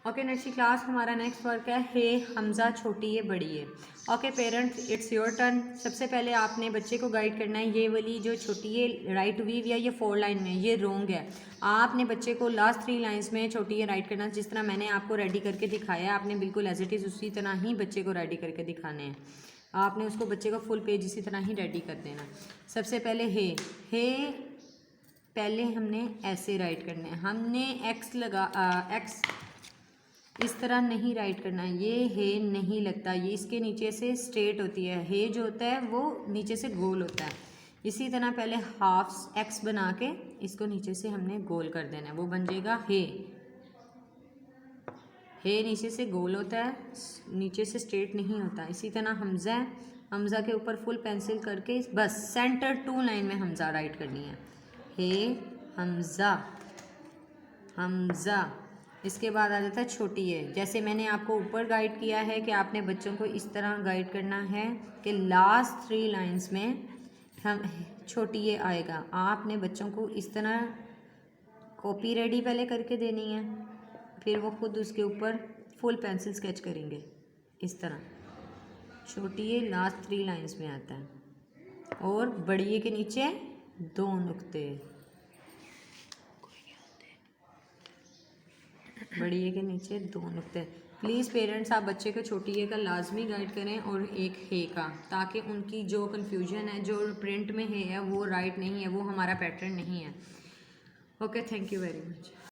Okay nursery class, हमारा next work है हे हमज़ा छोटी है बड़ी है। Okay parents, it's your turn. सबसे पहले आपने बच्चे को गाइड करना है। ये वाली जो छोटी है राइट वीव या ये 4 लाइन में, ये रोंग है। आपने बच्चे को लास्ट 3 लाइन्स में छोटी है राइट करना, जिस तरह मैंने आपको रेडी करके दिखाया है। आपने बिल्कुल एज इट इज़ उसी तरह ही बच्चे को रेडी करके दिखाने हैं। आपने उसको बच्चे को फुल पेज इसी तरह ही रेडी कर देना। सबसे पहले हे पहले हमने ऐसे राइट करना है। हमने एक्स इस तरह नहीं राइट करना है। ये हे नहीं लगता, ये इसके नीचे से स्ट्रेट होती है। हे जो होता है वो नीचे से गोल होता है। इसी तरह पहले हाफ एक्स बना के इसको नीचे से हमने गोल कर देना है, वो बन जाएगा हे। हे नीचे से गोल होता है, नीचे से स्ट्रेट नहीं होता। इसी तरह हमज़ा है, हमज़ा के ऊपर फुल पेंसिल करके बस सेंटर 2 लाइन में हमज़ा राइट करनी है। हे हमज़ा हमज़ा। इसके बाद आ जाता है छोटी है। जैसे मैंने आपको ऊपर गाइड किया है कि आपने बच्चों को इस तरह गाइड करना है कि लास्ट 3 लाइंस में हम छोटी ये आएगा। आपने बच्चों को इस तरह कॉपी रेडी पहले करके देनी है, फिर वो खुद उसके ऊपर फुल पेंसिल स्केच करेंगे। इस तरह छोटी ये लास्ट 3 लाइंस में आता है और बड़ी के नीचे 2 नुक्ते, बड़ी के नीचे 2 नुक्ते। प्लीज़ पेरेंट्स, आप बच्चे को छोटी ए का लाजमी गाइड करें और एक हे का, ताकि उनकी जो कन्फ्यूजन है, जो प्रिंट में है वो राइट नहीं है, वो हमारा पैटर्न नहीं है। Okay, thank you very much.